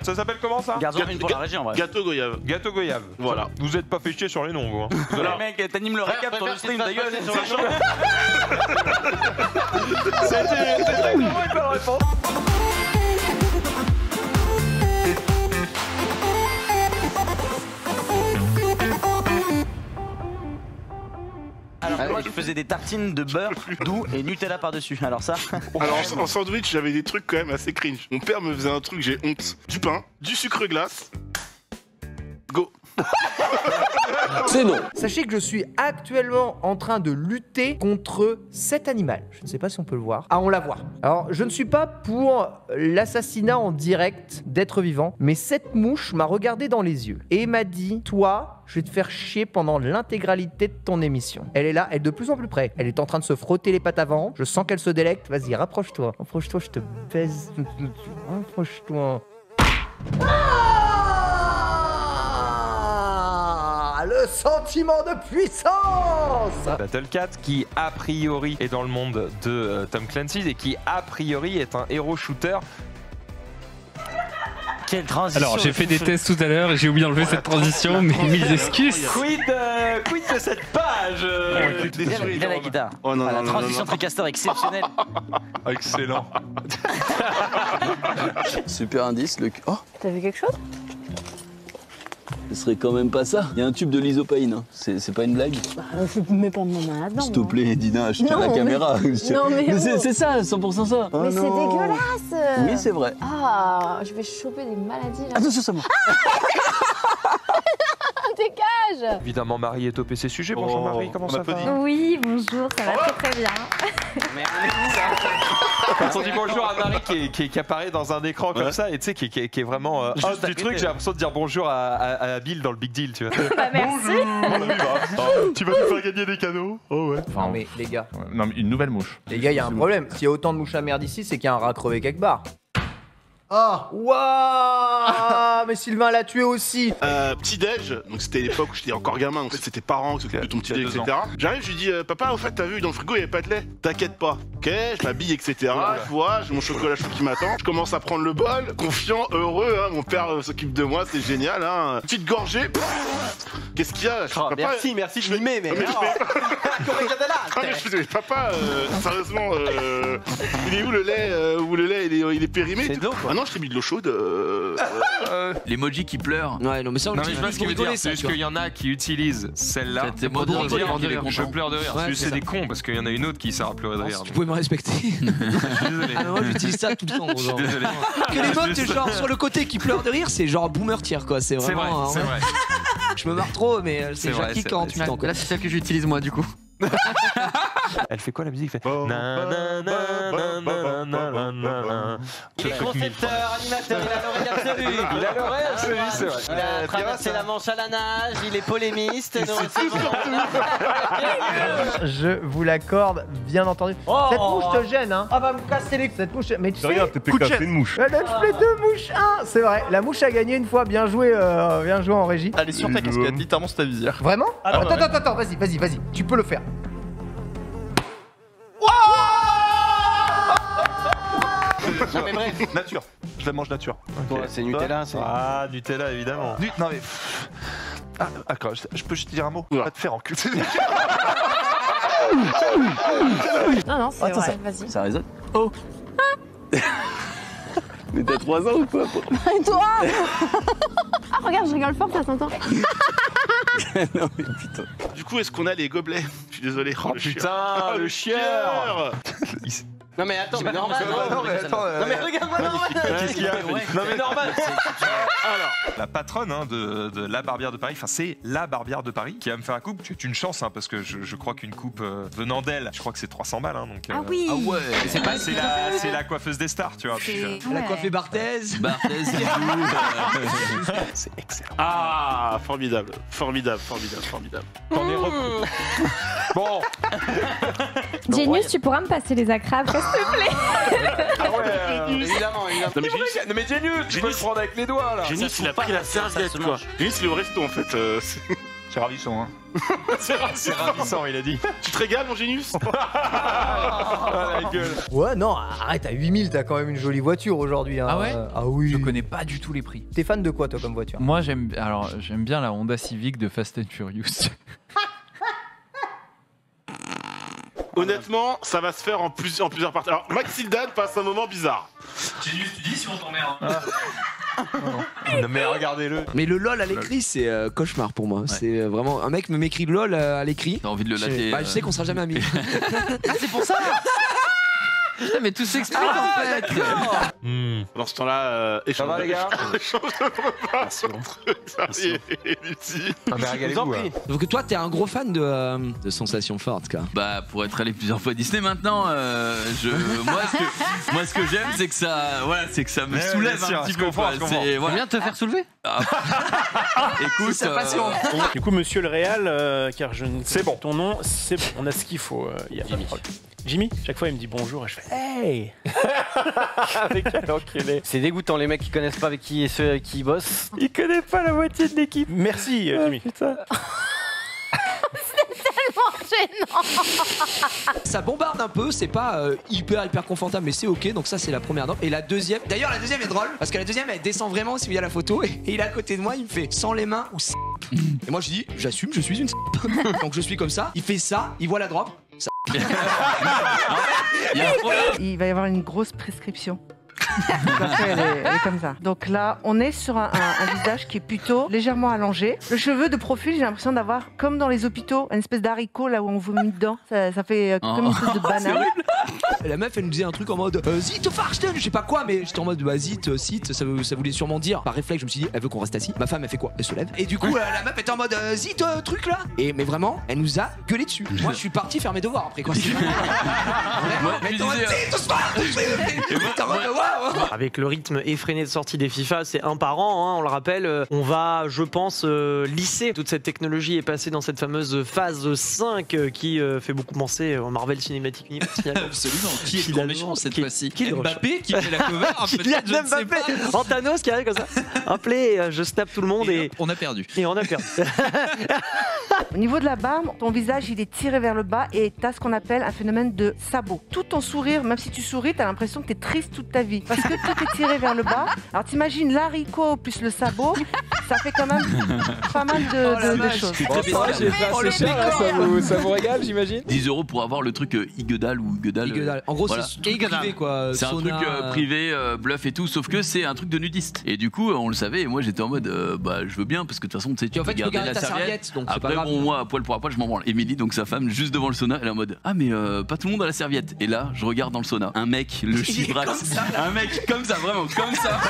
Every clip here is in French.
Ça s'appelle comment ça? Gardons une pour la région, en vrai. Gâteau goyave. Gâteau goyave. Voilà. Vous êtes pas fait chier sur les noms, vous. Hein. Voilà. Mec, t'animes le récap sur le stream, ta gueule. C'était exactement une bonne réponse. Alors moi je faisais des tartines de beurre doux et Nutella par-dessus. Alors ça. Alors en sandwich, j'avais des trucs quand même assez cringe. Mon père me faisait un truc, j'ai honte. Du pain, du sucre glace. Go. C'est non. Sachez que je suis actuellement en train de lutter contre cet animal. Je ne sais pas si on peut le voir. Ah, on la voit. Alors, je ne suis pas pour l'assassinat en direct d'êtres vivants, mais cette mouche m'a regardé dans les yeux et m'a dit, toi, je vais te faire chier pendant l'intégralité de ton émission. Elle est là, elle est de plus en plus près. Elle est en train de se frotter les pattes avant. Je sens qu'elle se délecte. Vas-y, rapproche-toi. Rapproche-toi, je te baise. Rapproche-toi. Le sentiment de puissance. Battle Cat qui a priori est dans le monde de Tom Clancy et qui a priori est un héros shooter. Quelle transition. Alors j'ai fait des tests tout à l'heure et j'ai oublié d'enlever cette transition, mais mille excuses. Quid de cette page Il a la guitare. Oh non, La non, transition non. Tricastor exceptionnelle. Excellent. Super indice, le... Oh, T'as vu quelque chose? ce serait quand même pas ça. Il y a un tube de l'isopaïne, hein. C'est pas une blague. Bah, je mets pas mon main là-dedans. S'il te plaît, Dina, je tiens Non, la mais- caméra. Non, mais oh. c'est ça, 100% ça. Mais c'est dégueulasse. Oui, c'est vrai. Ah, je vais choper des maladies là. Attention, ça moi. Dégage. Évidemment, Marie est topé ces sujets. Bonjour Marie, comment ça va? Oui, bonjour, ça va très très bien. Quand on dit bonjour à Marie qui apparaît dans un écran comme ça et tu sais qui est vraiment host du truc, j'ai l'impression de dire bonjour à Bill dans le Big Deal, tu vois. Bah merci. Tu vas nous faire gagner des cadeaux? Oh ouais. Non mais les gars, Non, mais une nouvelle mouche. il y a un problème. S'il y a autant de mouches à merde ici, c'est qu'il y a un rat crevé quelque part. Ah, waouh. Mais Sylvain l'a tué aussi. Petit déj, donc c'était l'époque où j'étais encore gamin, donc c'était parents qui s'occupaient de ton petit déj, etc. J'arrive, je lui dis papa, au fait, t'as vu dans le frigo il y avait pas de lait? T'inquiète pas. Ok, je m'habille, etc. Je vois, j'ai mon chocolat chaud qui m'attend. Je commence à prendre le bol, confiant, heureux. Hein, mon père s'occupe de moi, c'est génial. Hein. Petite gorgée. Qu'est-ce qu'il y a? Papa, Merci, je mets, mais. je fais, papa, sérieusement, il est où le lait? Où le lait il est périmé? C'est de l'eau, quoi. Ah non, je t'ai mis de l'eau chaude. L'emoji qui pleure. Ouais, non, mais ça, on Non mais je vois ce qu'il veut dire, c'est juste qu'il y en a qui utilisent celle-là C'est pour drôle, dire on dirait je pleure de rire. Ouais, C'est c'est des cons parce qu'il y en a une autre qui sert à pleurer de rire. Tu pouvais me respecter. Je suis désolé. Ah non, moi j'utilise ça tout le temps. Je suis désolé. Que les meufs, genre sur le côté qui pleurent de rire, c'est genre boomer tier quoi. C'est C'est vrai, vraiment. c'est vrai. Je me marre trop, mais c'est vrai, Jackie c'est 48 vrai. ans. Quoi. Là, c'est celle que j'utilise moi, du coup. Elle fait quoi la musique? Elle fait Il est concepteur, animateur, il a l'oreille absolue. Il a l'oreille absolue, c'est vrai. Il a traversé la Manche à la nage, il est polémiste. Je vous l'accorde, bien entendu. Cette mouche te gêne, hein? Ah, va me casser les. Cette mouche. Mais tu sais. Regarde, t'es cassé une mouche. Elle a fait 2 mouches. Ah, c'est vrai. La mouche a gagné une fois. Bien joué en régie. Elle est sur ta casquette, littéralement sur ta visière. Vraiment? Attends, vas-y. Tu peux le faire. Non mais bref, nature. Je la mange nature. C'est Nutella, c'est. Ah, Nutella évidemment. Non mais. Ah, d'accord, je peux juste te dire un mot? Pas te faire enculer. Non, c'est vrai, vas-y. Ça résonne. Oh. Mais t'as 3 ans ou pas? Et toi? Ah, regarde, je rigole fort, ça s'entend. Non mais putain. Du coup, est-ce qu'on a les gobelets? Je suis désolé. Oh putain, le chieur. Non mais attends, mais normal. Non mais attends. Non mais regarde-moi normal. Qu'est-ce qu'il y a? Non mais normal. Alors, la patronne de la Barbière de Paris, enfin c'est la Barbière de Paris qui va me faire un coupe. C'est une chance hein, parce que je crois qu'une coupe venant d'elle, je crois que c'est 300 balles. Hein, donc, Ah oui. Ah ouais. c'est la coiffeuse des stars, tu vois. Elle a coiffé Barthez. C'est excellent. Ah, formidable. T'en es repris. Bon. Genius, tu pourras me passer les acrabes, s'il te plaît. Ah ouais. Évidemment. Non mais Genius, tu peux le prendre avec les doigts là. Génius, il a pris la serviette quoi. Génius, il est au resto en fait. C'est ravissant, hein. C'est ravissant, il a dit. Tu te régales, mon Génius? Ah, la gueule. Ouais, non, arrête, à 8000, t'as quand même une jolie voiture aujourd'hui. Hein. Ah ouais? Ah oui. Je connais pas du tout les prix. T'es fan de quoi, toi, comme voiture? Moi, j'aime bien la Honda Civic de Fast and Furious. Honnêtement, ça va se faire en plusieurs parties. Alors, Maxildan passe un moment bizarre. Génius, tu dis si on t'emmerde. Mais regardez-le. Mais le LOL à l'écrit, c'est cauchemar pour moi. C'est vraiment. Un mec me m'écrit LOL à l'écrit. T'as envie de le latter. Bah, je sais qu'on sera jamais amis. Ah, c'est pour ça. Putain, mais tout s'explique en fait. Dans ce temps-là, Ça va, les gars? échange de repas sur Xavier et Lucie. Ah, mais régalez-vous. Donc, toi, t'es un gros fan de sensations fortes, quoi. Bah, pour être allé plusieurs fois à Disney maintenant, moi ce que j'aime, c'est que ça, voilà, c'est que ça me soulève un petit peu. On vient de te faire soulever. Écoute, sa passion. Du coup, monsieur le Réal, car je ne sais ton nom, c'est bon, on a ce qu'il faut. Y a pas de problème. Jimmy, chaque fois il me dit bonjour et je fais hey. Avec quel enculé. C'est dégoûtant les mecs qui connaissent pas avec qui et ceux avec qui ils bossent. Ils connaissent pas la moitié de l'équipe. Merci Jimmy. Putain. Ça bombarde un peu, c'est pas hyper confortable, mais c'est ok. Donc ça c'est la première norme. Et la deuxième, d'ailleurs la deuxième est drôle parce que la deuxième elle descend vraiment si vous y a la photo et il est à côté de moi, il me fait sans les mains ou et moi je dis j'assume, je suis une donc je suis comme ça. Il fait ça, il voit la drop. Ça. Il va y avoir une grosse prescription. Parce qu'elle est comme ça. Donc là, on est sur un visage qui est plutôt légèrement allongé. Le cheveu de profil, j'ai l'impression d'avoir, comme dans les hôpitaux, une espèce d'haricot là où on vomit dedans. Ça fait comme une espèce de banane. La meuf, elle nous disait un truc en mode Zit Farsten, je sais pas quoi, mais j'étais en mode bah Zit, ça voulait sûrement dire. Par réflexe, je me suis dit, elle veut qu'on reste assis. Ma femme, elle fait quoi? Elle se lève. Et du coup, la meuf était en mode Zit, truc là. Mais vraiment, elle nous a gueulé dessus. Moi, je suis parti faire mes devoirs après quoi. Avec le rythme effréné de sortie des FIFA, c'est un par an, hein, on le rappelle. On va, je pense, lisser toute cette technologie et passer dans cette fameuse phase 5 qui fait beaucoup penser au Marvel Cinematic Universe. Absolument. Qui est le méchant cette fois-ci? Mbappé qui fait la cover? Kylian Mbappé, en Thanos qui arrive comme ça. Un play, je snap tout le monde et on a perdu. Et on a perdu. Au niveau de la barbe, ton visage il est tiré vers le bas et t'as ce qu'on appelle un phénomène de sabot. Tout ton sourire, même si tu souris, t'as l'impression que t'es triste toute ta vie. Parce que tout est tiré vers le bas. Alors t'imagines l'haricot plus le sabot, ça fait quand même pas mal de choses. Ça vous régale, j'imagine? 10 € pour avoir le truc Igedal ou Igedal. En gros, voilà. c'est privé quoi. C'est un truc privé, bluff et tout, sauf que c'est un truc de nudiste. Et du coup, on le savait, et moi j'étais en mode bah je veux bien parce que de toute façon, tu sais, tu peux garder la serviette. Donc après, bon, moi, à poil pour à poil, je m'en branle. Émilie, donc sa femme, juste devant le sauna, elle est en mode ah, mais pas tout le monde a la serviette. Et là, je regarde dans le sauna, un mec, le chibrax, un mec comme ça, vraiment comme ça.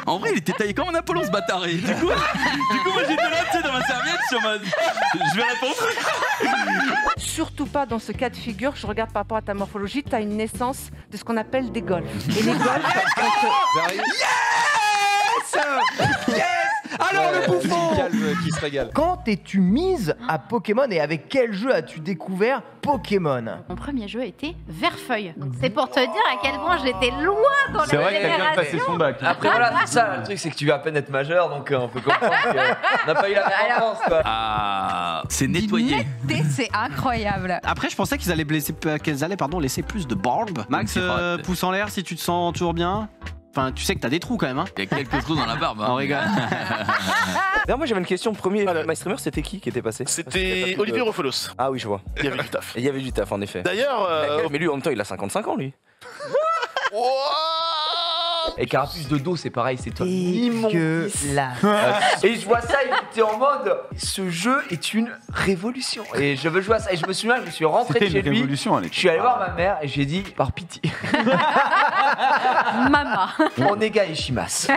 En vrai, il était taillé comme un Apollon ce bâtard. Et du coup, moi j'étais là, tu sais, dans ma serviette, je suis en mode je vais répondre. Surtout pas dans ce cas de figure, je regarde par rapport à ta morphologie, tu as une naissance de ce qu'on appelle des golfs. Et les golfs, Yes. Alors le bouffon qui se régale. Quand es-tu mise à Pokémon et avec quel jeu as-tu découvert Pokémon? Mon premier jeu était Verfeuille. Donc c'est pour te dire à quel point j'étais loin dans C'est la vrai qu'elle vient de passer génération. son bac. Après voilà, c'est ça le truc, c'est que tu vas à peine être majeur, donc on peut comprendre qu'on n'a pas eu la même enfance quoi. Ah, c'est nettoyé. C'est incroyable. Après, je pensais qu'ils allaient laisser plus de barbe. Max, pouce en l'air si tu te sens toujours bien. Enfin, tu sais que t'as des trous quand même, hein. Il y a quelques trous dans la barbe. On rigole. D'ailleurs, moi j'avais une question. Premier My Streamer, c'était qui était passé? C'était Olivier Rofolos. Ah oui, je vois. Il y avait du taf. Il y avait du taf en effet. D'ailleurs. Mais lui en même temps, il a 55 ans lui. Et Carapuce de dos, c'est pareil, c'est toi. Et je vois ça, il était en mode ce jeu est une révolution. Et je veux jouer à ça. Et je me souviens, je suis rentré chez lui. Je suis allé voir ma mère et j'ai dit par pitié. Maman. Onega Ishimas.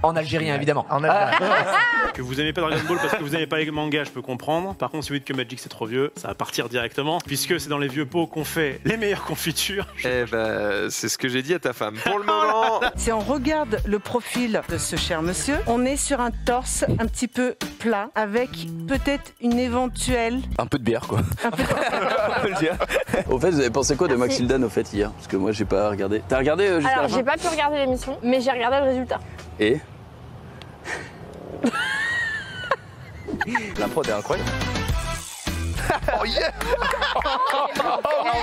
En algérien évidemment. Que vous aimez pas Dragon Ball parce que vous n'aimez pas les mangas, je peux comprendre. Par contre, si vous dites que Magic c'est trop vieux, ça va partir directement. Puisque c'est dans les vieux pots qu'on fait les meilleures confitures. Eh ben, c'est ce que j'ai dit à ta femme. Pour le moment. Si on regarde le profil de ce cher monsieur, on est sur un torse un petit peu plat, avec peut-être une éventuelle... Un peu de bière quoi. Un peu de... On peut le dire. Au fait, vous avez pensé quoi de Maxildan au fait hier? Parce que moi j'ai pas regardé. T'as regardé jusqu'à la fin? Alors j'ai pas pu regarder l'émission, mais j'ai regardé le résultat. Et La prod est incroyable. Oh yeah.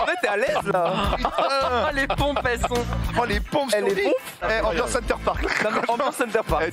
En fait, t'es à l'aise là. Putain. Les pompes, elles sont. Oh les pompes sur les pompes. Ambiance Center Park. Ambiance Center Park.